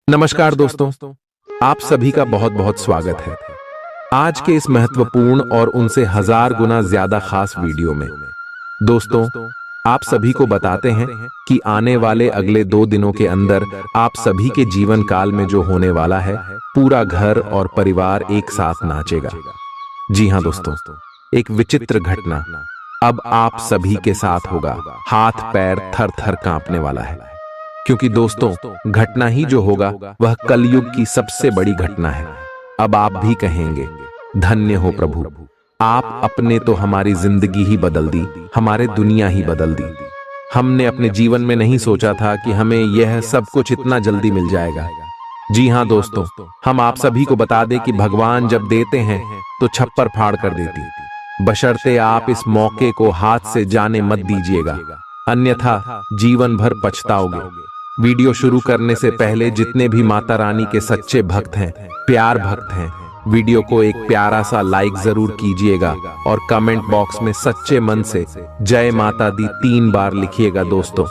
नमस्कार दोस्तों, आप सभी का बहुत बहुत स्वागत है आज के इस महत्वपूर्ण और उनसे हजार गुना ज्यादा खास वीडियो में। दोस्तों, आप सभी को बताते हैं कि आने वाले अगले 2 दिनों के अंदर आप सभी के जीवन काल में जो होने वाला है, पूरा घर और परिवार एक साथ नाचेगा। जी हाँ दोस्तों, एक विचित्र घटना अब आप सभी के साथ होगा। हाथ पैर थर थर कांपने वाला है, क्योंकि दोस्तों घटना ही जो होगा वह कलयुग की सबसे बड़ी घटना है। अब आप भी कहेंगे, धन्य हो प्रभु, आप अपने तो हमारी जिंदगी ही बदल दी, हमारे दुनिया ही बदल दी। हमने अपने जीवन में नहीं सोचा था कि हमें यह सब कुछ इतना जल्दी मिल जाएगा। जी हाँ दोस्तों, हम आप सभी को बता दें कि भगवान जब देते हैं तो छप्पर फाड़ कर देती, बशर्ते आप इस मौके को हाथ से जाने मत दीजिएगा, अन्यथा जीवन भर पछताओगे। वीडियो शुरू करने से पहले जितने भी माता रानी के सच्चे भक्त हैं, प्यार भक्त हैं, वीडियो को एक प्यारा सा लाइक जरूर कीजिएगा और कमेंट बॉक्स में सच्चे मन से जय माता दी 3 बार लिखिएगा। दोस्तों,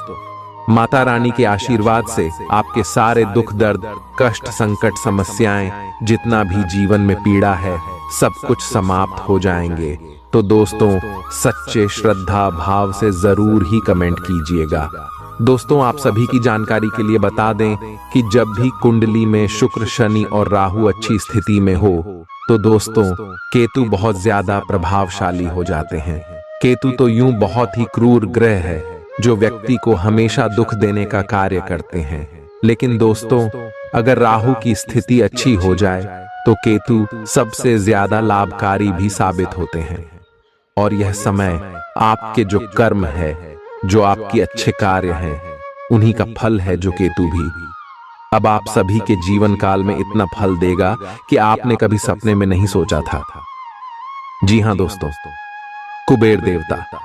माता रानी के आशीर्वाद से आपके सारे दुख दर्द, कष्ट, संकट, समस्याएं, जितना भी जीवन में पीड़ा है, सब कुछ समाप्त हो जाएंगे। तो दोस्तों, सच्चे श्रद्धा भाव से जरूर ही कमेंट कीजिएगा। दोस्तों, आप सभी की जानकारी के लिए बता दें कि जब भी कुंडली में शुक्र, शनि और राहु अच्छी स्थिति में हो तो दोस्तों केतु बहुत ज्यादा प्रभावशाली हो जाते हैं। केतु तो यूं बहुत ही क्रूर ग्रह है जो व्यक्ति को हमेशा दुख देने का कार्य करते हैं। लेकिन दोस्तों, अगर राहु की स्थिति अच्छी हो जाए तो केतु सबसे ज्यादा लाभकारी भी साबित होते हैं। और यह समय आपके जो कर्म है, जो आपकी अच्छे कार्य हैं, उन्हीं का फल है जो केतु भी अब आप सभी के जीवन काल में इतना फल देगा कि आपने कभी सपने में नहीं सोचा था। जी हाँ दोस्तों, कुबेर देवता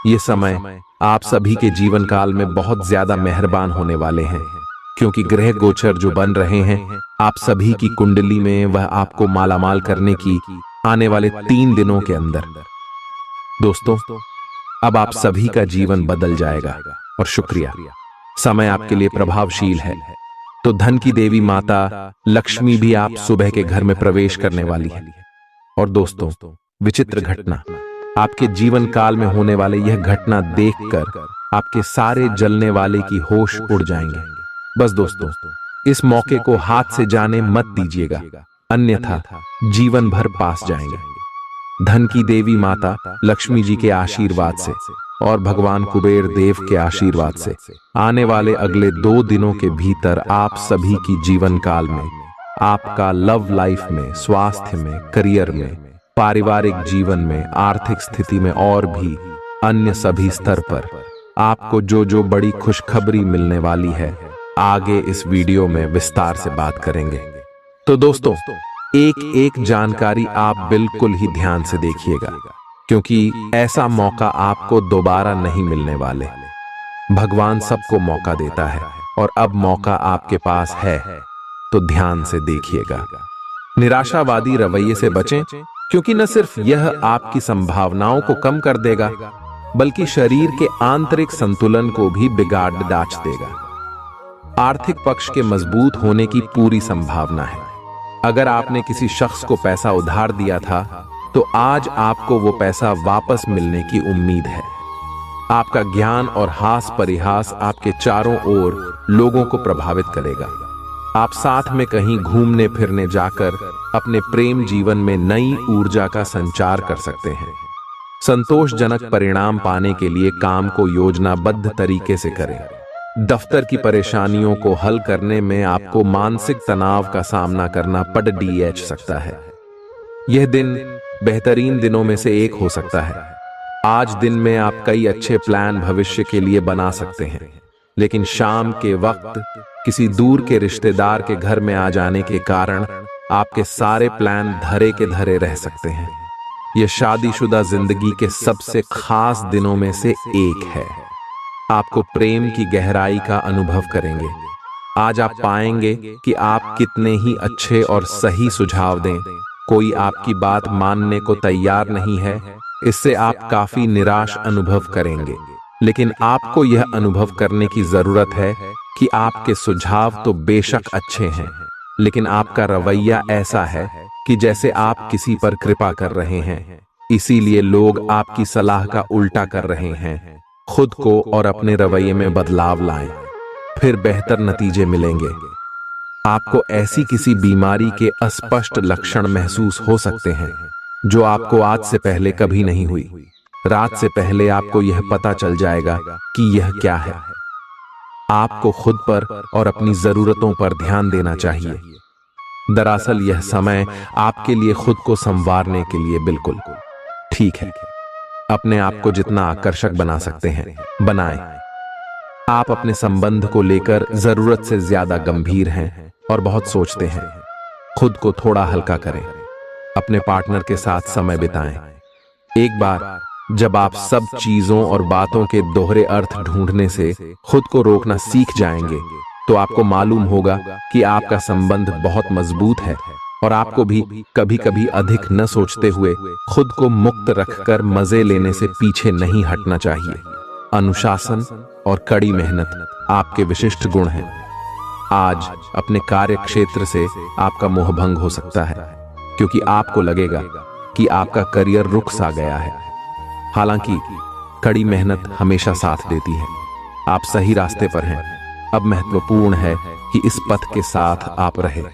ये समय आप सभी के जीवन काल में बहुत ज्यादा मेहरबान होने वाले हैं, क्योंकि ग्रह गोचर जो बन रहे हैं आप सभी की कुंडली में, वह आपको मालामाल करने की आने वाले 3 दिनों के अंदर। दोस्तों, अब आप सभी का जीवन बदल जाएगा और शुक्रिया, समय आपके लिए प्रभावशील है। तो धन की देवी माता लक्ष्मी भी आप सुबह के घर में प्रवेश करने वाली है। और दोस्तों, विचित्र घटना, आपके जीवन काल में होने वाले यह घटना देखकर आपके सारे जलने वाले की होश उड़ जाएंगे। बस दोस्तों, इस मौके को हाथ से जाने मत दीजिएगा, अन्यथा जीवन भर पास जाएंगे। धन की देवी माता लक्ष्मी जी के आशीर्वाद से और भगवान कुबेर देव के आशीर्वाद से आने वाले अगले 2 दिनों के भीतर आप सभी की जीवन काल में, आपका लव लाइफ में, स्वास्थ्य में, करियर में, पारिवारिक जीवन में, आर्थिक स्थिति में और भी अन्य सभी स्तर पर आपको जो जो बड़ी खुशखबरी मिलने वाली है, आगे इस वीडियो में विस्तार से बात करेंगे। तो दोस्तों, एक एक जानकारी आप बिल्कुल ही ध्यान से देखिएगा, क्योंकि ऐसा मौका आपको दोबारा नहीं मिलने वाले। भगवान सबको मौका देता है और अब मौका आपके पास है, तो ध्यान से देखिएगा। निराशावादी रवैये से बचें, क्योंकि न सिर्फ यह आपकी संभावनाओं को कम कर देगा, बल्कि शरीर के आंतरिक संतुलन को भी बिगाड़ डाच देगा। आर्थिक पक्ष के मजबूत होने की पूरी संभावना है। अगर आपने किसी शख्स को पैसा उधार दिया था तो आज आपको वो पैसा वापस मिलने की उम्मीद है। आपका ज्ञान और हास परिहास आपके चारों ओर लोगों को प्रभावित करेगा। आप साथ में कहीं घूमने फिरने जाकर अपने प्रेम जीवन में नई ऊर्जा का संचार कर सकते हैं। संतोषजनक परिणाम पाने के लिए काम को योजनाबद्ध तरीके से करें। दफ्तर की परेशानियों को हल करने में आपको मानसिक तनाव का सामना करना पड़ सकता है। यह दिन बेहतरीन दिनों में से एक हो सकता है। आज दिन में आप कई अच्छे प्लान भविष्य के लिए बना सकते हैं, लेकिन शाम के वक्त किसी दूर के रिश्तेदार के घर में आ जाने के कारण आपके सारे प्लान धरे के धरे रह सकते हैं। यह शादीशुदा जिंदगी के सबसे खास दिनों में से एक है। आपको प्रेम की गहराई का अनुभव करेंगे। आज आप पाएंगे कि आप कितने ही अच्छे और सही सुझाव दें, कोई आपकी बात मानने को तैयार नहीं है। इससे आप काफी निराश अनुभव करेंगे, लेकिन आपको यह अनुभव करने की जरूरत है कि आपके सुझाव तो बेशक अच्छे हैं, लेकिन आपका रवैया ऐसा है कि जैसे आप किसी पर कृपा कर रहे हैं, इसीलिए लोग आपकी सलाह का उल्टा कर रहे हैं। खुद को और अपने रवैये में बदलाव लाएं, फिर बेहतर नतीजे मिलेंगे। आपको ऐसी किसी बीमारी के अस्पष्ट लक्षण महसूस हो सकते हैं जो आपको आज से पहले कभी नहीं हुई। रात से पहले आपको यह पता चल जाएगा कि यह क्या है। आपको खुद पर और अपनी जरूरतों पर ध्यान देना चाहिए। दरअसल यह समय आपके लिए खुद को संवारने के लिए बिल्कुल ठीक है। अपने आप को जितना आकर्षक बना सकते हैं बनाएं। आप अपने संबंध को लेकर जरूरत से ज्यादा गंभीर हैं और बहुत सोचते हैं। खुद को थोड़ा हल्का करें। अपने पार्टनर के साथ समय बिताएं। एक बार जब आप सब चीजों और बातों के दोहरे अर्थ ढूंढने से खुद को रोकना सीख जाएंगे, तो आपको मालूम होगा कि आपका संबंध बहुत मजबूत है और आपको भी कभी कभी अधिक न सोचते हुए खुद को मुक्त रखकर मजे लेने से पीछे नहीं हटना चाहिए। अनुशासन और कड़ी मेहनत आपके विशिष्ट गुण हैं। आज अपने कार्य क्षेत्र से आपका मोहभंग हो सकता है, क्योंकि आपको लगेगा कि आपका करियर रुक सा गया है। हालांकि कड़ी मेहनत हमेशा साथ देती है। आप सही रास्ते पर हैं। अब महत्वपूर्ण है कि इस पथ के साथ आप रहें।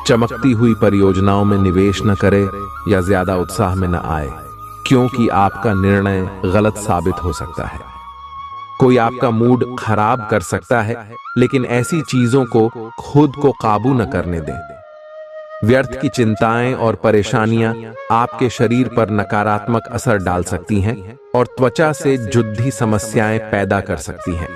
चमकती हुई परियोजनाओं में निवेश न करें या ज्यादा उत्साह में न आए, क्योंकि आपका निर्णय गलत साबित हो सकता है। कोई आपका मूड खराब कर सकता है, लेकिन ऐसी चीजों को खुद को काबू न करने दें। व्यर्थ की चिंताएं और परेशानियां आपके शरीर पर नकारात्मक असर डाल सकती हैं और त्वचा से जुद्धी समस्याएं पैदा कर सकती हैं।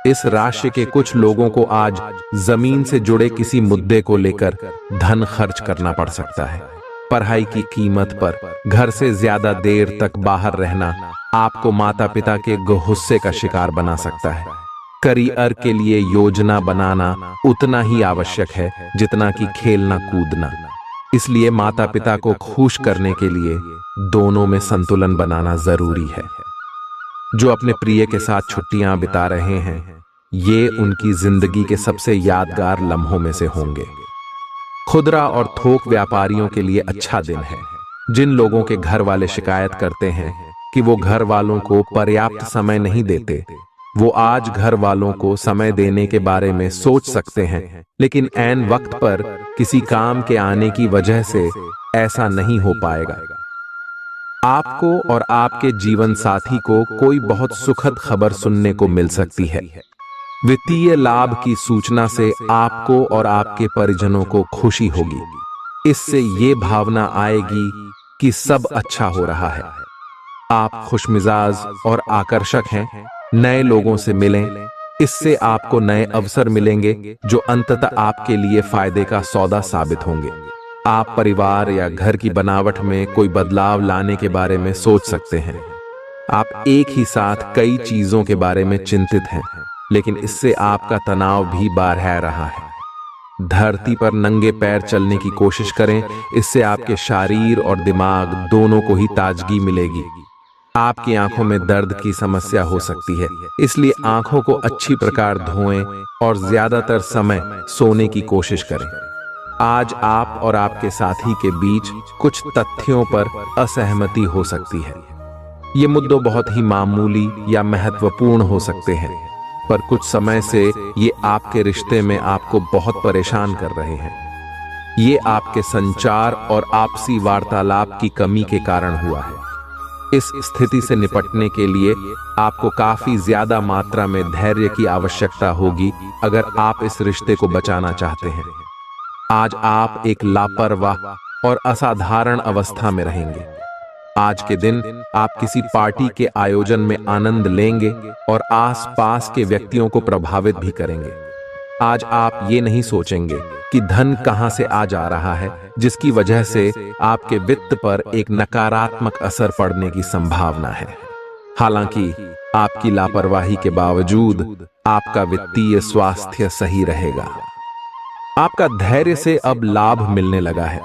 इस राशि के कुछ लोगों को आज जमीन से जुड़े किसी मुद्दे को लेकर धन खर्च करना पड़ सकता है। पढ़ाई की कीमत पर घर से ज्यादा देर तक बाहर रहना आपको माता पिता के गुस्से का शिकार बना सकता है। करियर के लिए योजना बनाना उतना ही आवश्यक है जितना कि खेलना कूदना। इसलिए माता पिता को खुश करने के लिए दोनों में संतुलन बनाना जरूरी है। जो अपने प्रिय के साथ छुट्टियां बिता रहे हैं, ये उनकी जिंदगी के सबसे यादगार लम्हों में से होंगे। खुदरा और थोक व्यापारियों के लिए अच्छा दिन है। जिन लोगों के घर वाले शिकायत करते हैं कि वो घर वालों को पर्याप्त समय नहीं देते, वो आज घर वालों को समय देने के बारे में सोच सकते हैं, लेकिन ऐन वक्त पर किसी काम के आने की वजह से ऐसा नहीं हो पाएगा। आपको और आपके जीवन साथी को कोई बहुत सुखद खबर सुनने को मिल सकती है। वित्तीय लाभ की सूचना से आपको और आपके परिजनों को खुशी होगी। इससे ये भावना आएगी कि सब अच्छा हो रहा है। आप खुशमिजाज और आकर्षक हैं। नए लोगों से मिलें, इससे आपको नए अवसर मिलेंगे जो अंततः आपके लिए फायदे का सौदा साबित होंगे। आप परिवार या घर की बनावट में कोई बदलाव लाने के बारे में सोच सकते हैं। आप एक ही साथ कई चीजों के बारे में चिंतित हैं, लेकिन इससे आपका तनाव भी बढ़ रहा है। धरती पर नंगे पैर चलने की कोशिश करें, इससे आपके शरीर और दिमाग दोनों को ही ताजगी मिलेगी। आपकी आंखों में दर्द की समस्या हो सकती है, इसलिए आंखों को अच्छी प्रकार धोएं और ज्यादातर समय सोने की कोशिश करें। आज आप और आपके साथी के बीच कुछ तथ्यों पर असहमति हो सकती है। ये मुद्दे बहुत ही मामूली या महत्वपूर्ण हो सकते हैं, पर कुछ समय से ये आपके रिश्ते में आपको बहुत परेशान कर रहे हैं। ये आपके संचार और आपसी वार्तालाप की कमी के कारण हुआ है। इस स्थिति से निपटने के लिए आपको काफी ज्यादा मात्रा में धैर्य की आवश्यकता होगी अगर आप इस रिश्ते को बचाना चाहते हैं। आज आप एक लापरवाह और असाधारण अवस्था में रहेंगे। आज के दिन आप किसी पार्टी के आयोजन में आनंद लेंगे और आसपास के व्यक्तियों को प्रभावित भी करेंगे। आज आप ये नहीं सोचेंगे कि धन कहां से आ जा रहा है, जिसकी वजह से आपके वित्त पर एक नकारात्मक असर पड़ने की संभावना है। हालांकि आपकी लापरवाही के बावजूद आपका वित्तीय स्वास्थ्य सही रहेगा। आपका धैर्य से अब लाभ मिलने लगा है।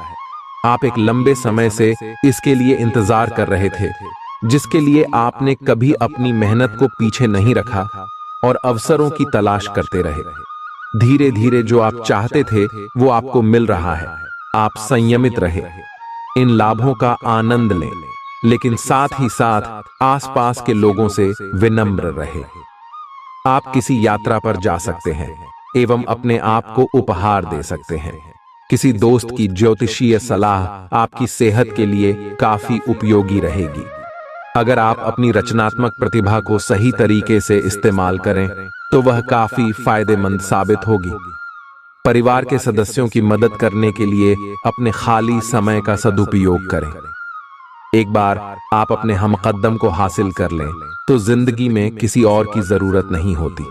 आप एक लंबे समय से इसके लिए इंतजार कर रहे थे, जिसके लिए आपने कभी अपनी मेहनत को पीछे नहीं रखा। और अवसरों की तलाश करते रहे। धीरे धीरे जो आप चाहते थे वो आपको मिल रहा है। आप संयमित रहे, इन लाभों का आनंद लें, लेकिन साथ ही साथ आसपास के लोगों से विनम्र रहे। आप किसी यात्रा पर जा सकते हैं एवं अपने आप को उपहार दे सकते हैं। किसी दोस्त की ज्योतिषीय सलाह आपकी सेहत के लिए काफी उपयोगी रहेगी। अगर आप अपनी रचनात्मक प्रतिभा को सही तरीके से इस्तेमाल करें तो वह काफी फायदेमंद साबित होगी। परिवार के सदस्यों की मदद करने के लिए अपने खाली समय का सदुपयोग करें। एक बार आप अपने हमकदम को हासिल कर लें तो जिंदगी में किसी और की जरूरत नहीं होती।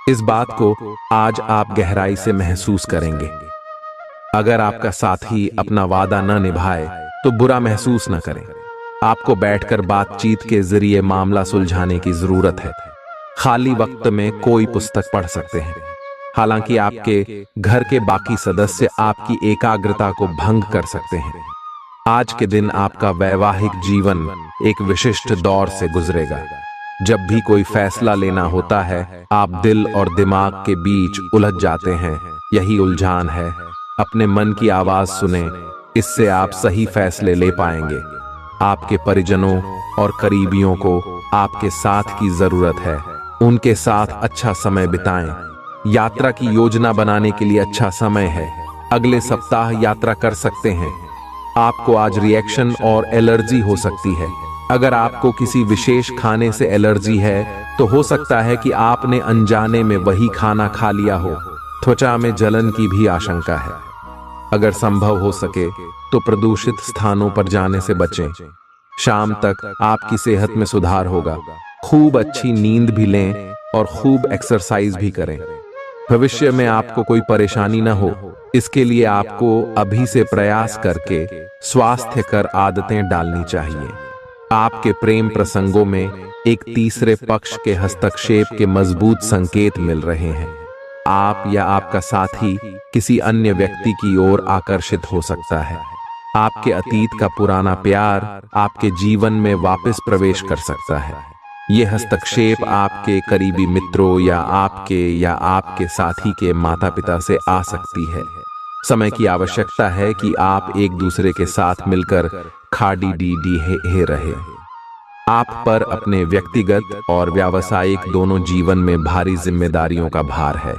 इस बात को आज आप गहराई से महसूस करेंगे। अगर आपका साथी अपना वादा न निभाए तो बुरा महसूस न करें। आपको बैठकर बातचीत के जरिए मामला सुलझाने की जरूरत है। खाली वक्त में कोई पुस्तक पढ़ सकते हैं। हालांकि आपके घर के बाकी सदस्य आपकी एकाग्रता को भंग कर सकते हैं। आज के दिन आपका वैवाहिक जीवन एक विशिष्ट दौर से गुजरेगा। जब भी कोई फैसला लेना होता है, आप दिल और दिमाग के बीच उलझ जाते हैं। यही उलझान है। अपने मन की आवाज सुने, इससे आप सही फैसले ले पाएंगे। आपके परिजनों और करीबियों को आपके साथ की जरूरत है। उनके साथ अच्छा समय बिताएं। यात्रा की योजना बनाने के लिए अच्छा समय है। अगले सप्ताह यात्रा कर सकते हैं। आपको आज रिएक्शन और एलर्जी हो सकती है। अगर आपको किसी विशेष खाने से एलर्जी है तो हो सकता है कि आपने अनजाने में वही खाना खा लिया हो। त्वचा में जलन की भी आशंका है। अगर संभव हो सके तो प्रदूषित स्थानों पर जाने से बचें। शाम तक आपकी सेहत में सुधार होगा। खूब अच्छी नींद भी लें और खूब एक्सरसाइज भी करें। भविष्य में आपको कोई परेशानी न हो, इसके लिए आपको अभी से प्रयास करके स्वास्थ्यकर आदतें डालनी चाहिए। आपके प्रेम प्रसंगों में एक तीसरे पक्ष के हस्तक्षेप के मजबूत संकेत मिल रहे हैं। आप या आपका साथी किसी अन्य व्यक्ति की ओर आकर्षित हो सकता है। आपके अतीत का पुराना प्यार आपके जीवन में वापस प्रवेश कर सकता है। यह हस्तक्षेप आपके करीबी मित्रों या आपके साथी के माता पिता से आ सकती है। समय की आवश्यकता है कि आप एक दूसरे के साथ मिलकर खाड़ी डी रहे। आप पर अपने व्यक्तिगत और व्यावसायिक दोनों जीवन में भारी जिम्मेदारियों का भार है।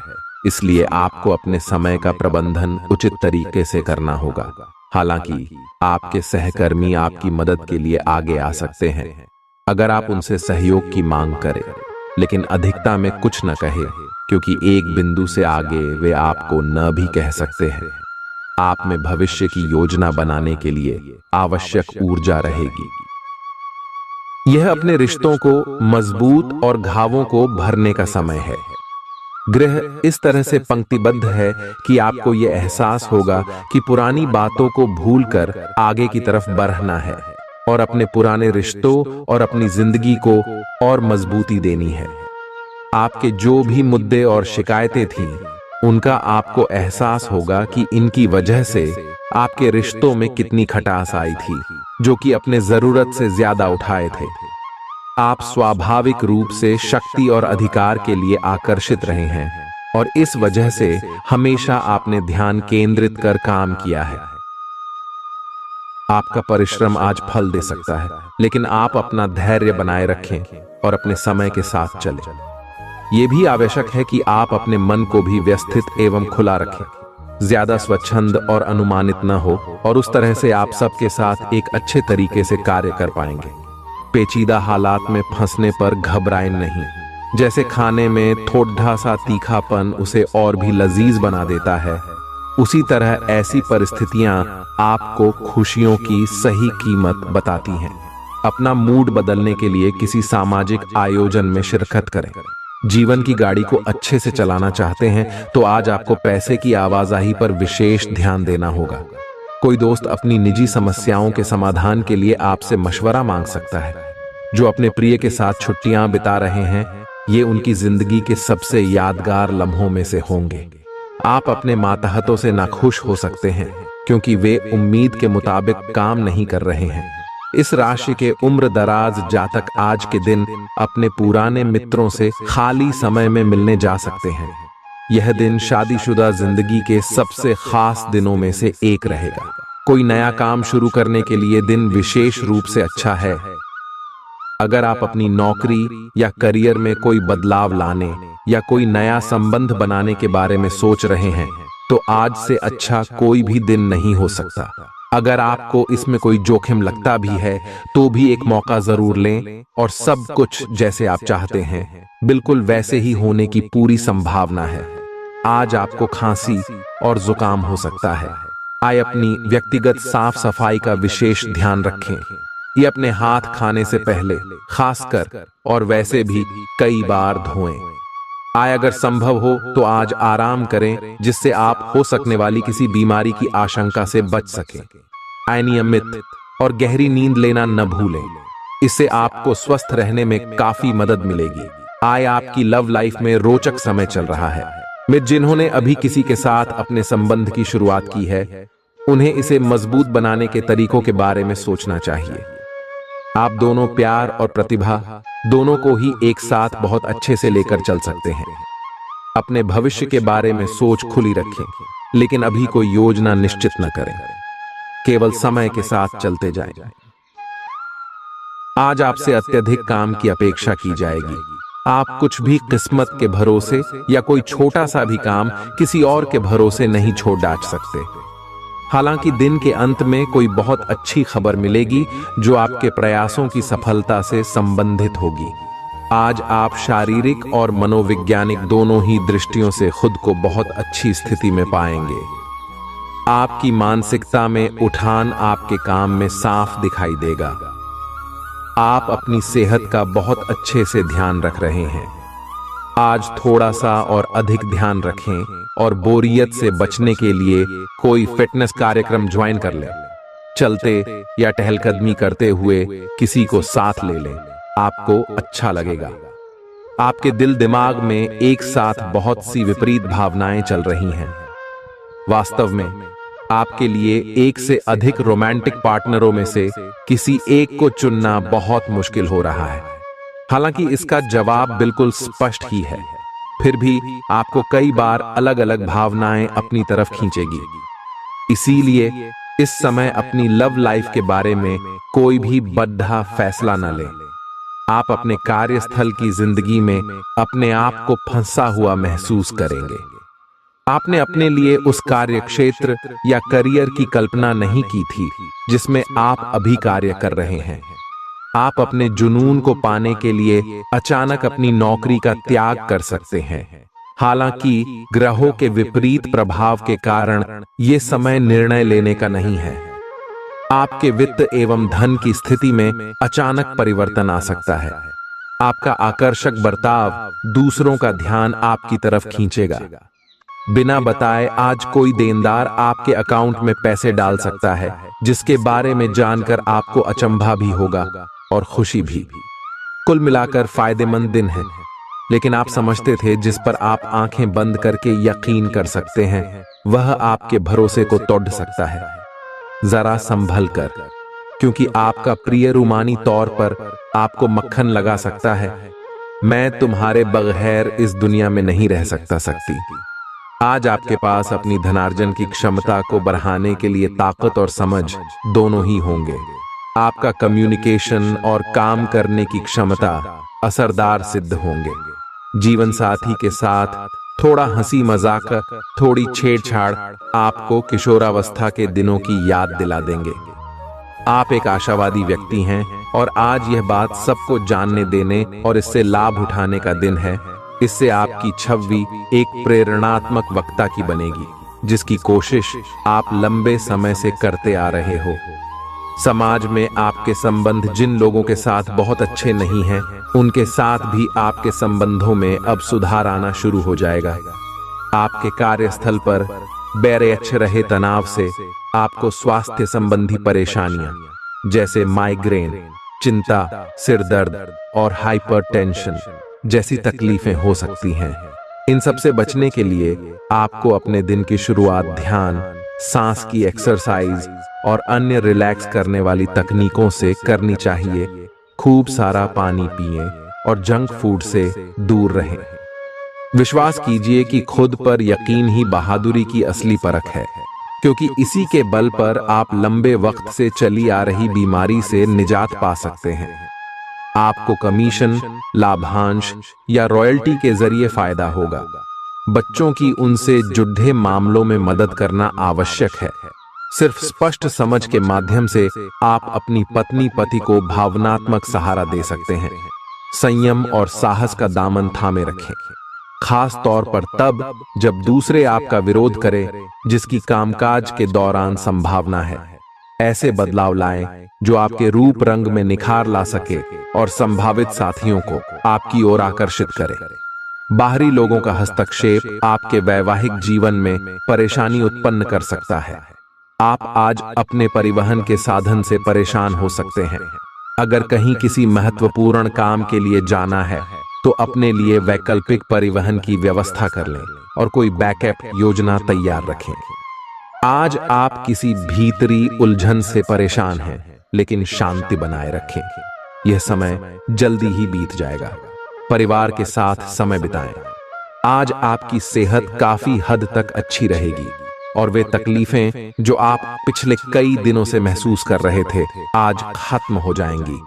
इसलिए आपको अपने समय का प्रबंधन उचित तरीके से करना होगा। हालांकि आपके सहकर्मी आपकी मदद के लिए आगे आ सकते हैं अगर आप उनसे सहयोग की मांग करें, लेकिन अधिकता में कुछ न कहे, क्योंकि एक बिंदु से आगे वे आपको न भी कह सकते हैं। आप में भविष्य की योजना बनाने के लिए आवश्यक ऊर्जा रहेगी। यह अपने रिश्तों को मजबूत और घावों को भरने का समय है। ग्रह इस तरह से पंक्तिबद्ध है कि आपको यह एहसास होगा कि पुरानी बातों को भूलकर आगे की तरफ बढ़ना है और अपने पुराने रिश्तों और अपनी जिंदगी को और मजबूती देनी है। आपके जो भी मुद्दे और शिकायतें थीं, उनका आपको एहसास होगा कि इनकी वजह से आपके रिश्तों में कितनी खटास आई थी, जो कि अपने जरूरत से ज्यादा उठाए थे। आप स्वाभाविक रूप से शक्ति और अधिकार के लिए आकर्षित रहे हैं और इस वजह से हमेशा आपने ध्यान केंद्रित कर काम किया है। आपका परिश्रम आज फल दे सकता है, लेकिन आप अपना धैर्य बनाए रखें और अपने समय के साथ चलें। यह भी आवश्यक है कि आप अपने मन को भी व्यवस्थित एवं खुला रखें। ज्यादा स्वच्छंद और अनुमानित न हो और उस तरह से आप सबके साथ एक अच्छे तरीके से कार्य कर पाएंगे। पेचीदा हालात में फंसने पर घबराएं नहीं। जैसे खाने में थोड़ा सा तीखापन उसे और भी लजीज बना देता है, उसी तरह ऐसी परिस्थितियां आपको खुशियों की सही कीमत बताती हैं। अपना मूड बदलने के लिए किसी सामाजिक आयोजन में शिरकत करें। जीवन की गाड़ी को अच्छे से चलाना चाहते हैं तो आज आपको पैसे की आवाजाही पर विशेष ध्यान देना होगा। कोई दोस्त अपनी निजी समस्याओं के समाधान के लिए आपसे मशवरा मांग सकता है। जो अपने प्रिय के साथ छुट्टियां बिता रहे हैं, ये उनकी जिंदगी के सबसे यादगार लम्हों में से होंगे। आप अपने मातहतों से नाखुश हो सकते हैं क्योंकि वे उम्मीद के मुताबिक काम नहीं कर रहे हैं। इस राशि के उम्र दराज जातक आज के दिन अपने पुराने मित्रों से खाली समय में मिलने जा सकते हैं। यह दिन शादीशुदा जिंदगी के सबसे खास दिनों में से एक रहेगा। कोई नया काम शुरू करने के लिए दिन विशेष रूप से अच्छा है। अगर आप अपनी नौकरी या करियर में कोई बदलाव लाने या कोई नया संबंध बनाने के बारे में सोच रहे हैं तो आज से अच्छा कोई भी दिन नहीं हो सकता। अगर आपको इसमें कोई जोखिम लगता भी है तो भी एक मौका जरूर लें और सब कुछ जैसे आप चाहते हैं बिल्कुल वैसे ही होने की पूरी संभावना है। आज आपको खांसी और जुकाम हो सकता है। आइए अपनी व्यक्तिगत साफ सफाई का विशेष ध्यान रखें। ये अपने हाथ खाने से पहले खासकर और वैसे भी कई बार धोएं। आय अगर संभव हो तो आज आराम करें जिससे आप हो सकने वाली किसी बीमारी की आशंका से बच सकें। आय नियमित और गहरी नींद लेना न भूलें, इससे आपको स्वस्थ रहने में काफी मदद मिलेगी। आय आपकी लव लाइफ में रोचक समय चल रहा है। मित्र जिन्होंने अभी किसी के साथ अपने संबंध की शुरुआत की है उन्हें इसे मजबूत बनाने के तरीकों के बारे में सोचना चाहिए। आप दोनों प्यार और प्रतिभा दोनों को ही एक साथ बहुत अच्छे से लेकर चल सकते हैं। अपने भविष्य के बारे में सोच खुली रखें, लेकिन अभी कोई योजना निश्चित न करें, केवल समय के साथ चलते जाएं। आज आपसे अत्यधिक काम की अपेक्षा की जाएगी। आप कुछ भी किस्मत के भरोसे या कोई छोटा सा भी काम किसी और के भरोसे नहीं छोड़ डाल सकते। हालांकि दिन के अंत में कोई बहुत अच्छी खबर मिलेगी जो आपके प्रयासों की सफलता से संबंधित होगी। आज आप शारीरिक और मनोवैज्ञानिक दोनों ही दृष्टियों से खुद को बहुत अच्छी स्थिति में पाएंगे। आपकी मानसिकता में उठान आपके काम में साफ दिखाई देगा। आप अपनी सेहत का बहुत अच्छे से ध्यान रख रहे हैं। आज थोड़ा सा और अधिक ध्यान रखें और बोरियत से बचने के लिए कोई फिटनेस कार्यक्रम ज्वाइन कर लें। चलते या टहलकदमी करते हुए किसी को साथ ले लें, आपको अच्छा लगेगा। आपके दिल दिमाग में एक साथ बहुत सी विपरीत भावनाएं चल रही हैं। वास्तव में आपके लिए एक से अधिक रोमांटिक पार्टनरों में से किसी एक को चुनना बहुत मुश्किल हो रहा है। हालांकि इसका जवाब बिल्कुल स्पष्ट ही है, फिर भी आपको कई बार अलग अलग भावनाएं अपनी तरफ खींचेगी। इसीलिए इस समय अपनी लव लाइफ के बारे में कोई भी बद्धा फैसला न लें। आप अपने कार्यस्थल की जिंदगी में अपने आप को फंसा हुआ महसूस करेंगे। आपने अपने लिए उस कार्य क्षेत्र या करियर की कल्पना नहीं की थी जिसमें आप अभी कार्य कर रहे हैं। आप अपने जुनून को पाने के लिए अचानक अपनी नौकरी का त्याग कर सकते हैं। हालांकि ग्रहों के विपरीत प्रभाव के कारण यह समय निर्णय लेने का नहीं है। आपके वित्त एवं धन की स्थिति में अचानक परिवर्तन आ सकता है। आपका आकर्षक बर्ताव दूसरों का ध्यान आपकी तरफ खींचेगा। बिना बताए आज कोई देनदार आपके अकाउंट में पैसे डाल सकता है जिसके बारे में जानकर आपको अचंभा भी होगा और खुशी भी। कुल मिलाकर फायदेमंद दिन है, लेकिन आप समझते थे जिस पर आप आंखें बंद करके यकीन कर सकते हैं वह आपके भरोसे को तोड़ सकता है। जरा संभल कर, क्योंकि आपका प्रिय रूमानी तौर पर आपको मक्खन लगा सकता है। मैं तुम्हारे बगैर इस दुनिया में नहीं रह सकती। आज आपके पास अपनी धनार्जन की क्षमता को बढ़ाने के लिए ताकत और समझ दोनों ही होंगे। आपका कम्युनिकेशन और काम करने की क्षमता असरदार सिद्ध होंगे। जीवन साथी के साथ थोड़ा हंसी मजाक, थोड़ी छेड़छाड़ आपको किशोरावस्था के दिनों की याद दिला देंगे। आप एक आशावादी व्यक्ति हैं और आज यह बात सबको जानने देने और इससे लाभ उठाने का दिन है। इससे आपकी छवि एक प्रेरणात्मक वक्ता की बनेगी जिसकी कोशिश आप लंबे समय से करते आ रहे हो। समाज में आपके संबंध जिन लोगों के साथ बहुत अच्छे नहीं हैं उनके साथ भी आपके संबंधों में अब सुधार आना शुरू हो जाएगा। आपके कार्यस्थल पर बैरेच रहे तनाव से आपको स्वास्थ्य संबंधी परेशानियां जैसे माइग्रेन, चिंता, सिर दर्द और हाइपरटेंशन जैसी तकलीफें हो सकती हैं। इन सब से बचने के लिए आपको अपने दिन की शुरुआत ध्यान, सांस की एक्सरसाइज और अन्य रिलैक्स करने वाली तकनीकों से करनी चाहिए। खूब सारा पानी पिएं और जंक फूड से दूर रहें। विश्वास कीजिए कि खुद पर यकीन ही बहादुरी की असली परख है, क्योंकि इसी के बल पर आप लंबे वक्त से चली आ रही बीमारी से निजात पा सकते हैं। आपको कमीशन, लाभांश या रॉयल्टी के जरिए फायदा होगा। बच्चों की उनसे जुड़े मामलों में मदद करना आवश्यक है। सिर्फ स्पष्ट समझ के माध्यम से आप अपनी पत्नी पति को भावनात्मक सहारा दे सकते हैं। संयम और साहस का दामन थामे रखें, खास तौर पर तब जब दूसरे आपका विरोध करे, जिसकी कामकाज के दौरान संभावना है। ऐसे बदलाव लाएं जो आपके रूप रंग में निखार ला सके और संभावित साथियों को आपकी ओर आकर्षित करे। बाहरी लोगों का हस्तक्षेप आपके वैवाहिक जीवन में परेशानी उत्पन्न कर सकता है। आप आज अपने परिवहन के साधन से परेशान हो सकते हैं। अगर कहीं किसी महत्वपूर्ण काम के लिए जाना है तो अपने लिए वैकल्पिक परिवहन की व्यवस्था कर लें और कोई बैकअप योजना तैयार रखें। आज आप किसी भीतरी उलझन से परेशान हैं, लेकिन शांति बनाए रखें। यह समय जल्दी ही बीत जाएगा। परिवार के साथ समय बिताएं। आज आपकी सेहत काफी हद तक अच्छी रहेगी और वे तकलीफें जो आप पिछले कई दिनों से महसूस कर रहे थे, आज खत्म हो जाएंगी।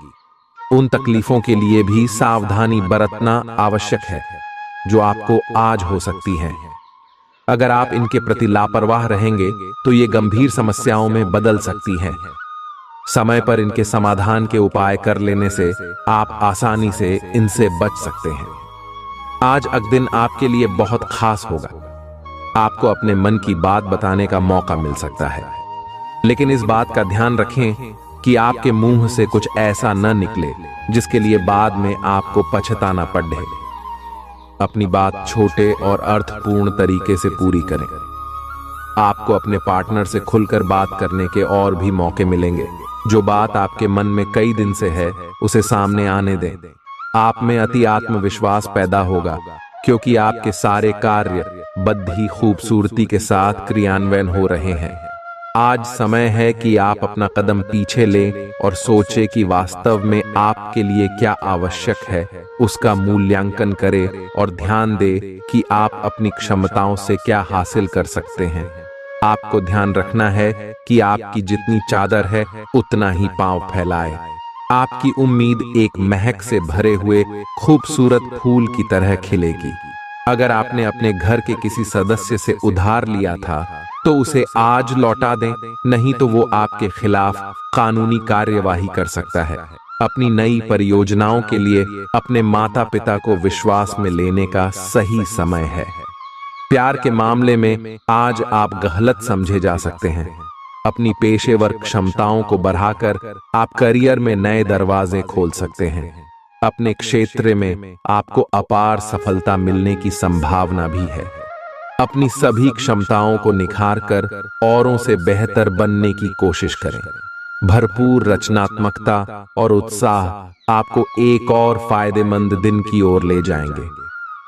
उन तकलीफों के लिए भी सावधानी बरतना आवश्यक है जो आपको आज हो सकती हैं। अगर आप इनके प्रति लापरवाह रहेंगे तो ये गंभीर समस्याओं में बदल सकती हैं। समय पर इनके समाधान के उपाय कर लेने से आप आसानी से इनसे बच सकते हैं। आज का दिन आपके लिए बहुत खास होगा। आपको अपने मन की बात बताने का मौका मिल सकता है, लेकिन इस बात का ध्यान रखें कि आपके मुंह से कुछ ऐसा न निकले जिसके लिए बाद में आपको पछताना पड़े। अपनी बात छोटे और अर्थपूर्ण तरीके से पूरी करें। आपको अपने पार्टनर से खुलकर बात करने के और भी मौके मिलेंगे। जो बात आपके मन में कई दिन से है, उसे सामने आने दें। आप में अति आत्मविश्वास पैदा होगा, क्योंकि आपके सारे कार्य बड़ी खूबसूरती के साथ क्रियान्वयन हो रहे हैं। आज समय है कि आप अपना कदम पीछे लें और सोचें कि वास्तव में आपके लिए क्या आवश्यक है, उसका मूल्यांकन करें और ध्यान दें कि आप अपनी क्षमताओं से क्या हासिल कर सकते हैं। आपको ध्यान रखना है कि आपकी जितनी चादर है उतना ही पांव फैलाए। आपकी उम्मीद एक महक से भरे हुए खूबसूरत फूल की तरह खिलेगी। अगर आपने अपने घर के किसी सदस्य से उधार लिया था तो उसे आज लौटा दें, नहीं तो वो आपके खिलाफ कानूनी कार्यवाही कर सकता है। अपनी नई परियोजनाओं के लिए अपने माता पिता को विश्वास में लेने का सही समय है। प्यार के मामले में आज आप गलत समझे जा सकते हैं। अपनी पेशेवर क्षमताओं को बढ़ाकर आप करियर में नए दरवाजे खोल सकते हैं। अपने क्षेत्र में आपको अपार सफलता मिलने की संभावना भी है। अपनी सभी क्षमताओं को निखारकर औरों से बेहतर बनने की कोशिश करें। भरपूर रचनात्मकता और उत्साह आपको एक और फायदेमंद दिन की ओर ले जाएंगे।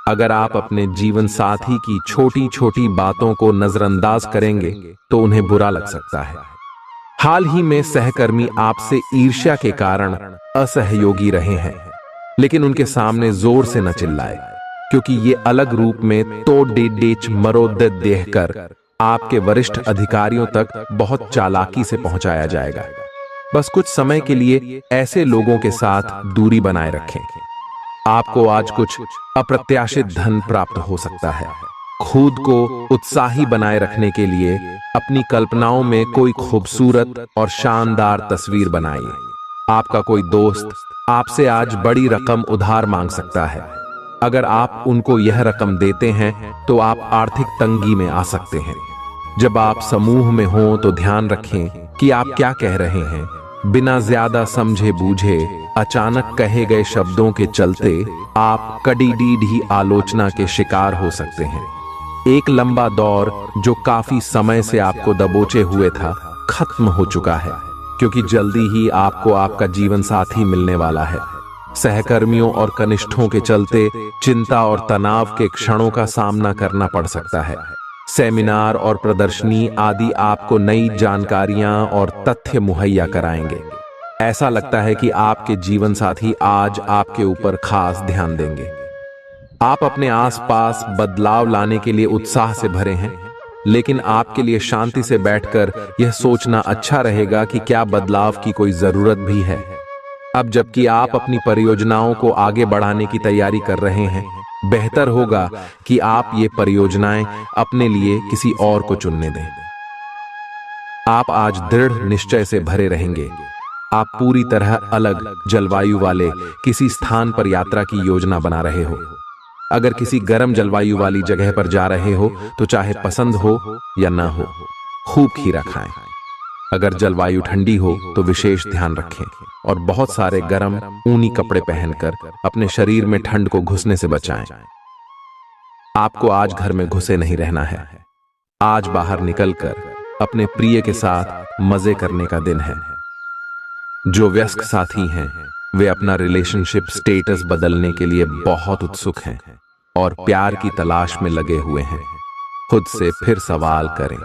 अगर आप अपने जीवन साथी की छोटी छोटी बातों को नजरअंदाज करेंगे तो उन्हें बुरा लग सकता है। हाल ही में सहकर्मी आपसे ईर्ष्या के कारण असहयोगी रहे हैं, लेकिन उनके सामने जोर से न चिल्लाए, क्योंकि ये अलग रूप में तो डेच मरोद देकर आपके वरिष्ठ अधिकारियों तक बहुत चालाकी से पहुंचाया जाएगा। बस कुछ समय के लिए ऐसे लोगों के साथ दूरी बनाए रखें। आपको आज कुछ अप्रत्याशित धन प्राप्त हो सकता है। खुद को उत्साही बनाए रखने के लिए अपनी कल्पनाओं में कोई खूबसूरत और शानदार तस्वीर बनाइए। आपका कोई दोस्त आपसे आज बड़ी रकम उधार मांग सकता है। अगर आप उनको यह रकम देते हैं तो आप आर्थिक तंगी में आ सकते हैं। जब आप समूह में हों तो ध्यान रखें कि आप क्या कह रहे हैं। बिना ज्यादा समझे बूझे अचानक कहे गए शब्दों के चलते आप कड़ी आलोचना के शिकार हो सकते हैं। एक लंबा दौर जो काफी समय से आपको दबोचे हुए था, खत्म हो चुका है, क्योंकि जल्दी ही आपको आपका जीवन साथी मिलने वाला है। सहकर्मियों और कनिष्ठों के चलते चिंता और तनाव के क्षणों का सामना करना पड़ सकता है। सेमिनार और प्रदर्शनी आदि आपको नई जानकारियां और तथ्य मुहैया कराएंगे। ऐसा लगता है कि आपके जीवन साथी आज आपके ऊपर खास ध्यान देंगे। आप अपने आसपास बदलाव लाने के लिए उत्साह से भरे हैं, लेकिन आपके लिए शांति से बैठकर यह सोचना अच्छा रहेगा कि क्या बदलाव की कोई जरूरत भी है। अब जबकि आप अपनी परियोजनाओं को आगे बढ़ाने की तैयारी कर रहे हैं, बेहतर होगा कि आप ये परियोजनाएं अपने लिए किसी और को चुनने दें। आप आज दृढ़ निश्चय से भरे रहेंगे। आप पूरी तरह अलग जलवायु वाले किसी स्थान पर यात्रा की योजना बना रहे हो। अगर किसी गर्म जलवायु वाली जगह पर जा रहे हो तो चाहे पसंद हो या ना हो, खूब खीरा खाएं। अगर जलवायु ठंडी हो तो विशेष ध्यान रखें और बहुत सारे गर्म ऊनी कपड़े पहनकर अपने शरीर में ठंड को घुसने से बचाएं। आपको आज घर में घुसे नहीं रहना है। आज बाहर निकलकर अपने प्रिय के साथ मजे करने का दिन है। जो वयस्क साथी हैं, वे अपना रिलेशनशिप स्टेटस बदलने के लिए बहुत उत्सुक हैं और प्यार की तलाश में लगे हुए हैं। खुद से फिर सवाल करें,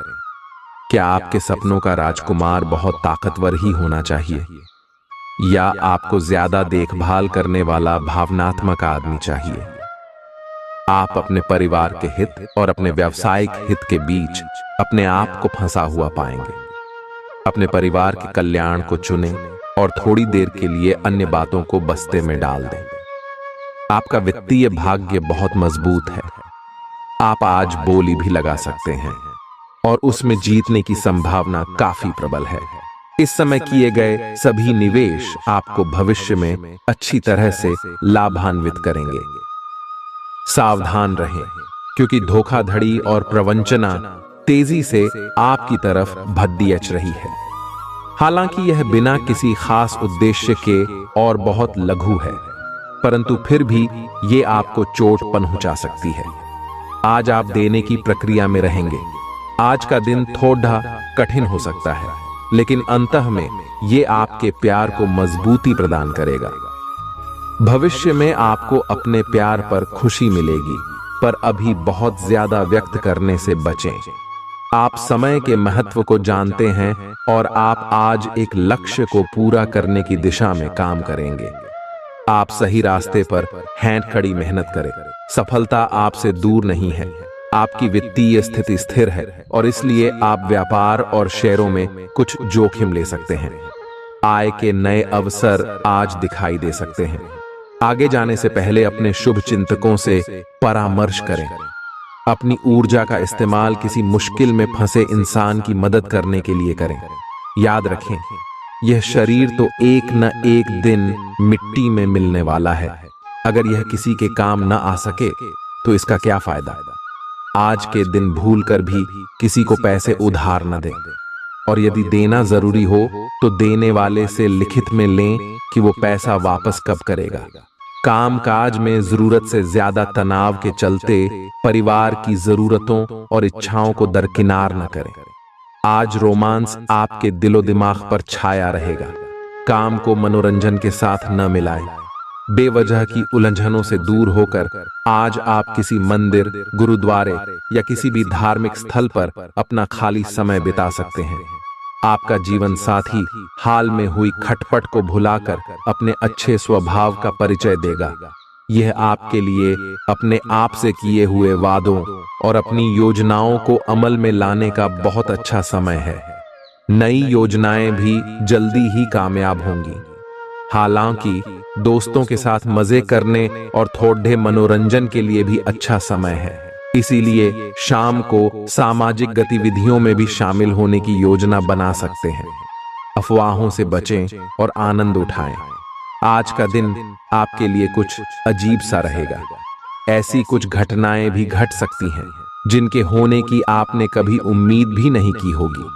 क्या आपके सपनों का राजकुमार बहुत ताकतवर ही होना चाहिए या आपको ज्यादा देखभाल करने वाला भावनात्मक आदमी चाहिए? आप अपने परिवार के हित और अपने व्यावसायिक हित के बीच अपने आप को फंसा हुआ पाएंगे। अपने परिवार के कल्याण को चुनें और थोड़ी देर के लिए अन्य बातों को बस्ते में डाल दें। आपका वित्तीय भाग्य बहुत मजबूत है। आप आज बोली भी लगा सकते हैं और उसमें जीतने की संभावना काफी प्रबल है। इस समय किए गए सभी निवेश आपको भविष्य में अच्छी तरह से लाभान्वित करेंगे। सावधान रहें, क्योंकि धोखाधड़ी और प्रवंचना तेजी से आपकी तरफ भद्दी अच रही है। हालांकि यह बिना किसी खास उद्देश्य के और बहुत लघु है, परंतु फिर भी ये आपको चोट पहुंचा सकती है। आज आप देने की प्रक्रिया में रहेंगे। आज का दिन थोड़ा कठिन हो सकता है, लेकिन अंतः में ये आपके प्यार को मजबूती प्रदान करेगा। भविष्य में आपको अपने प्यार पर खुशी मिलेगी, पर अभी बहुत ज्यादा व्यक्त करने से बचें। आप समय के महत्व को जानते हैं और आप आज एक लक्ष्य को पूरा करने की दिशा में काम करेंगे। आप सही रास्ते पर हैंड खड़ी मेहनत करें। सफलता आपसे दूर नहीं है। आपकी वित्तीय स्थिति स्थिर है और इसलिए आप व्यापार और शेयरों में कुछ जोखिम ले सकते हैं। आय के नए अवसर आज दिखाई दे सकते हैं। आगे जाने से पहले अपने शुभ चिंतकों से परामर्श करें। अपनी ऊर्जा का इस्तेमाल किसी मुश्किल में फंसे इंसान की मदद करने के लिए करें। याद रखें, यह शरीर तो एक न एक दिन मिट्टी में मिलने वाला है। अगर यह किसी के काम न आ सके तो इसका क्या फायदा। आज के दिन भूलकर भी किसी को पैसे उधार न दें, और यदि देना जरूरी हो तो देने वाले से लिखित में लें कि वो पैसा वापस कब करेगा। कामकाज में जरूरत से ज्यादा तनाव के चलते परिवार की जरूरतों और इच्छाओं को दरकिनार न करें। आज रोमांस आपके दिलो दिमाग पर छाया रहेगा। काम को मनोरंजन के साथ न मिलाएं। बेवजह की उलझनों से दूर होकर आज आप किसी मंदिर, गुरुद्वारे या किसी भी धार्मिक स्थल पर अपना खाली समय बिता सकते हैं। आपका जीवन साथी हाल में हुई खटपट को भुलाकर अपने अच्छे स्वभाव का परिचय देगा। यह आपके लिए अपने आप से किए हुए वादों और अपनी योजनाओं को अमल में लाने का बहुत अच्छा समय है। नई योजनाएं भी जल्दी ही कामयाब होंगी। हालांकि दोस्तों के साथ मजे करने और थोड़े मनोरंजन के लिए भी अच्छा समय है। इसीलिए शाम को सामाजिक गतिविधियों में भी शामिल होने की योजना बना सकते हैं। अफवाहों से बचें और आनंद उठाएं। आज का दिन आपके लिए कुछ अजीब सा रहेगा। ऐसी कुछ घटनाएं भी घट सकती हैं जिनके होने की आपने कभी उम्मीद भी नहीं की होगी।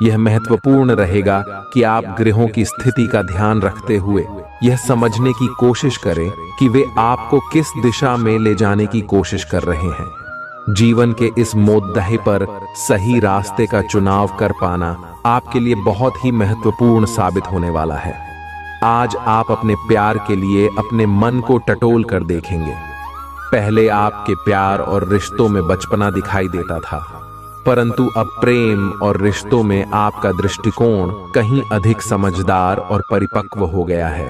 यह महत्वपूर्ण रहेगा कि आप ग्रहों की स्थिति का ध्यान रखते हुए यह समझने की कोशिश करें कि वे आपको किस दिशा में ले जाने की कोशिश कर रहे हैं। जीवन के इस मोद्दे पर सही रास्ते का चुनाव कर पाना आपके लिए बहुत ही महत्वपूर्ण साबित होने वाला है। आज आप अपने प्यार के लिए अपने मन को टटोल कर देखेंगे। पहले आपके प्यार और रिश्तों में बचपना दिखाई देता था, परंतु अब प्रेम और रिश्तों में आपका दृष्टिकोण कहीं अधिक समझदार और परिपक्व हो गया है।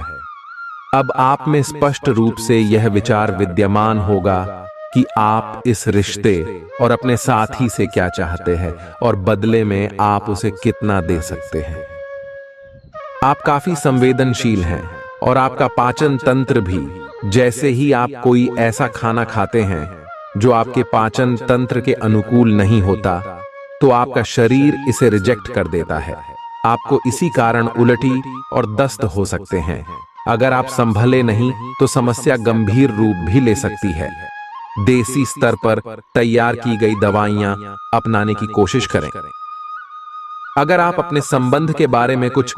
अब आप में स्पष्ट रूप से यह विचार विद्यमान होगा कि आप इस रिश्ते और अपने साथी से क्या चाहते हैं और बदले में आप उसे कितना दे सकते हैं। आप काफी संवेदनशील हैं और आपका पाचन तंत्र भी। जैसे ही आप कोई ऐसा खाना खाते हैं जो आपके पाचन तंत्र के अनुकूल नहीं होता, तो आपका शरीर इसे रिजेक्ट कर देता है। आपको इसी कारण उल्टी और दस्त हो सकते हैं। अगर आप संभले नहीं तो समस्या गंभीर रूप भी ले सकती है। देसी स्तर पर तैयार की गई दवाइयां अपनाने की कोशिश करें। अगर आप अपने संबंध के बारे में कुछ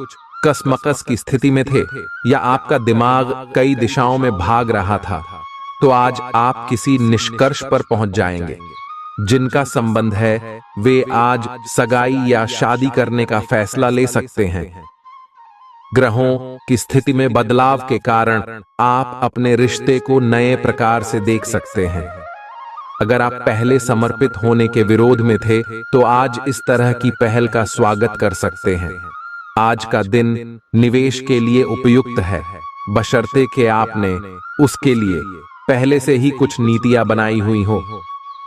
कसमकस की स्थिति में थे या आपका दिमाग कई दिशाओं में भाग रहा था, तो आज आप किसी निष्कर्ष पर पहुंच जाएंगे। जिनका संबंध है वे आज सगाई या शादी करने का फैसला ले सकते हैं। ग्रहों की स्थिति में बदलाव के कारण आप अपने रिश्ते को नए प्रकार से देख सकते हैं। अगर आप पहले समर्पित होने के विरोध में थे, तो आज इस तरह की पहल का स्वागत कर सकते हैं। आज का दिन निवेश के लिए उपयुक्त है, बशर्ते कि आपने उसके लिए पहले से ही कुछ नीतियां बनाई हुई हो।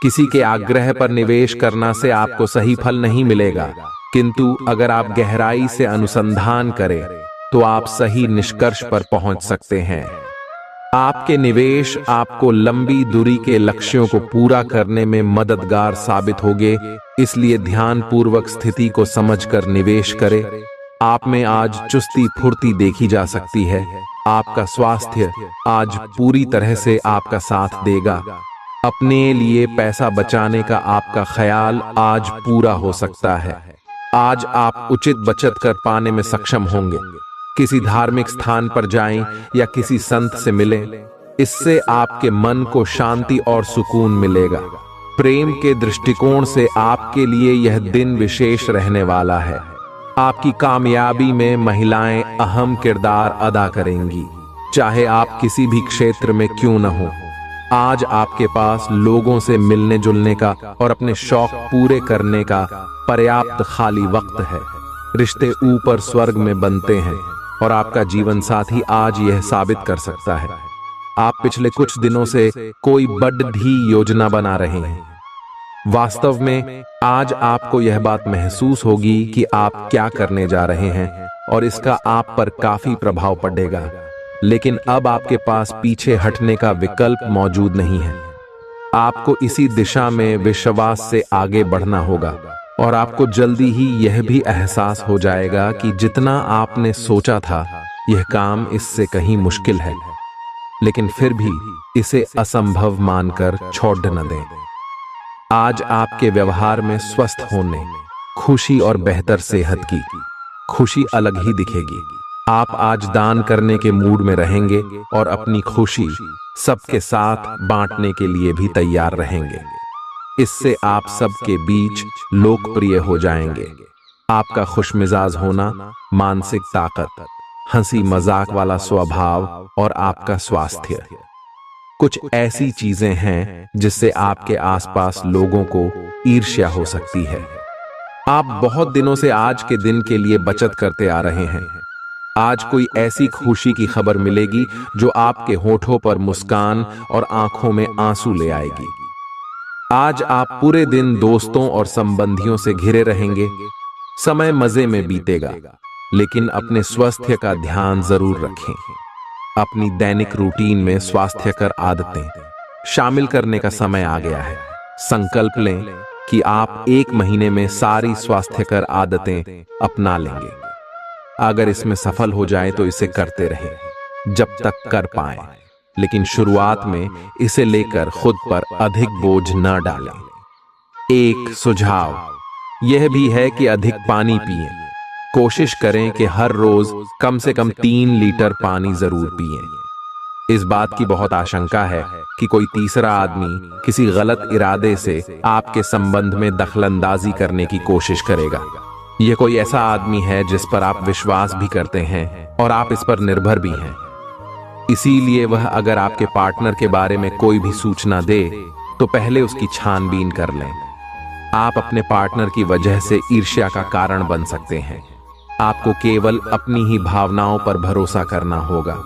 किसी के आग्रह पर निवेश करना से आपको सही फल नहीं मिलेगा, किंतु अगर आप गहराई से अनुसंधान करें तो आप सही निष्कर्ष पर पहुंच सकते हैं। आपके निवेश आपको लंबी दूरी के लक्ष्यों को पूरा करने में मददगार साबित होंगे, इसलिए ध्यानपूर्वक स्थिति को समझकर निवेश करें। आप में आज चुस्ती फुर्ती देखी जा सकती है। आपका स्वास्थ्य आज पूरी तरह से आपका साथ देगा। अपने लिए पैसा बचाने का आपका ख्याल आज पूरा हो सकता है। आज आप उचित बचत कर पाने में सक्षम होंगे। किसी धार्मिक स्थान पर जाएं या किसी संत से मिलें, इससे आपके मन को शांति और सुकून मिलेगा। प्रेम के दृष्टिकोण से आपके लिए यह दिन विशेष रहने वाला है। आपकी कामयाबी में महिलाएं अहम किरदार अदा करेंगी, चाहे आप किसी भी क्षेत्र में क्यों न हो। आज आपके पास लोगों से मिलने जुलने का और अपने शौक पूरे करने का पर्याप्त खाली वक्त है। रिश्ते ऊपर स्वर्ग में बनते हैं और आपका जीवन साथी आज यह साबित कर सकता है। आप पिछले कुछ दिनों से कोई बड़ी योजना बना रहे हैं। वास्तव में आज आपको यह बात महसूस होगी कि आप क्या करने जा रहे हैं और इसका आप पर काफी प्रभाव पड़ेगा, लेकिन अब आपके पास पीछे हटने का विकल्प मौजूद नहीं है। आपको इसी दिशा में विश्वास से आगे बढ़ना होगा और आपको जल्दी ही यह भी एहसास हो जाएगा कि जितना आपने सोचा था यह काम इससे कहीं मुश्किल है, लेकिन फिर भी इसे असंभव मानकर छोड़ न दें। आज आपके व्यवहार में स्वस्थ होने, खुशी और बेहतर सेहत की खुशी अलग ही दिखेगी। आप आज दान करने के मूड में रहेंगे और अपनी खुशी सबके साथ बांटने के लिए भी तैयार रहेंगे। इससे आप सबके बीच लोकप्रिय हो जाएंगे। आपका खुशमिजाज होना, मानसिक ताकत, हंसी मजाक वाला स्वभाव और आपका स्वास्थ्य कुछ ऐसी चीजें हैं जिससे आपके आसपास लोगों को ईर्ष्या हो सकती है। आप बहुत दिनों से आज के दिन के लिए बचत करते आ रहे हैं। आज कोई ऐसी खुशी की खबर मिलेगी जो आपके होठों पर मुस्कान और आंखों में आंसू ले आएगी। आज आप पूरे दिन दोस्तों और संबंधियों से घिरे रहेंगे। समय मजे में बीतेगा, लेकिन अपने स्वास्थ्य का ध्यान जरूर रखें। अपनी दैनिक रूटीन में स्वास्थ्यकर आदतें शामिल करने का समय आ गया है। संकल्प लें कि आप 1 महीने में सारी स्वास्थ्यकर आदतें अपना लेंगे। अगर इसमें सफल हो जाए तो इसे करते रहें जब तक कर पाएं, लेकिन शुरुआत में इसे लेकर खुद पर अधिक बोझ न डालें। एक सुझाव यह भी है कि अधिक पानी पिएं। कोशिश करें कि हर रोज कम से कम 3 लीटर पानी जरूर पिएं। इस बात की बहुत आशंका है कि कोई तीसरा आदमी किसी गलत इरादे से आपके संबंध में दखलंदाजी करने की कोशिश करेगा। यह कोई ऐसा आदमी है जिस पर आप विश्वास भी करते हैं और आप इस पर निर्भर भी हैं। इसीलिए वह अगर आपके पार्टनर के बारे में कोई भी सूचना दे तो पहले उसकी छानबीन कर लें। आप अपने पार्टनर की वजह से ईर्ष्या का कारण बन सकते हैं। आपको केवल अपनी ही भावनाओं पर भरोसा करना होगा।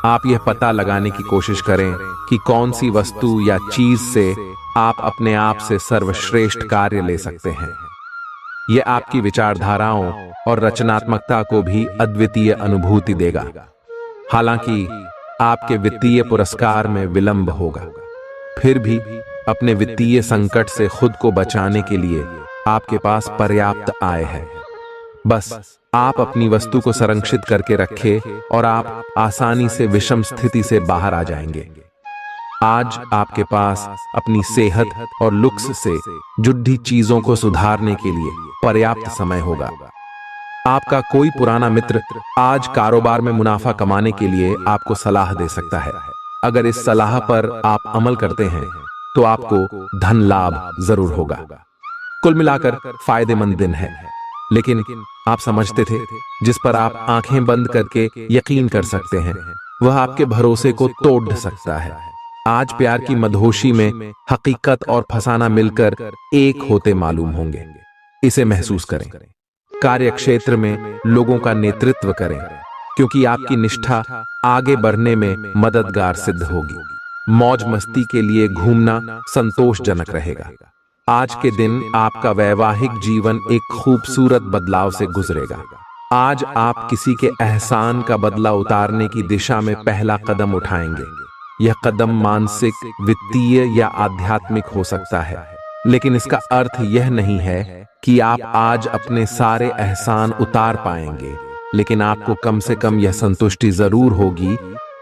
आप यह पता लगाने की कोशिश करें कि कौन सी वस्तु या चीज से आप अपने आप से सर्वश्रेष्ठ कार्य ले सकते हैं। यह आपकी विचारधाराओं और रचनात्मकता को भी अद्वितीय अनुभूति देगा। हालांकि आपके वित्तीय पुरस्कार में विलंब होगा, फिर भी अपने वित्तीय संकट से खुद को बचाने के लिए आपके पास पर्याप्त आय है। बस आप अपनी वस्तु को संरक्षित करके रखें और आप आसानी से विषम स्थिति से बाहर आ जाएंगे। आज आपके पास अपनी सेहत और लुक्स से जुड़ी चीजों को सुधारने के लिए पर्याप्त समय होगा। आपका कोई पुराना मित्र आज कारोबार में मुनाफा कमाने के लिए आपको सलाह दे सकता है। अगर इस सलाह पर आप अमल करते हैं तो आपको धन लाभ जरूर होगा। कुल मिलाकर फायदेमंद दिन है, लेकिन आप समझते थे जिस पर आप आंखें बंद करके यकीन कर सकते हैं, वह आपके भरोसे को तोड़ सकता है। आज प्यार की मदहोशी में हकीकत और फसाना मिलकर एक होते मालूम होंगे। इसे महसूस करें। कार्य क्षेत्र में लोगों का नेतृत्व करें, क्योंकि आपकी निष्ठा आगे बढ़ने में मददगार सिद्ध होगी। मौज मस्ती के लिए घूमना संतोषजनक रहेगा। आज के दिन आपका वैवाहिक जीवन एक खूबसूरत बदलाव से गुजरेगा। आज आप किसी के एहसान का बदला उतारने की दिशा में पहला कदम उठाएंगे। यह कदम मानसिक, वित्तीय या आध्यात्मिक हो सकता है, लेकिन इसका अर्थ यह नहीं है कि आप आज अपने सारे एहसान उतार पाएंगे, लेकिन आपको कम से कम यह संतुष्टि जरूर होगी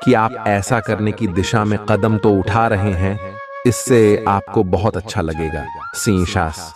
कि आप ऐसा करने की दिशा में कदम तो उठा रहे हैं। इससे आपको बहुत अच्छा लगेगा। सिंह शास।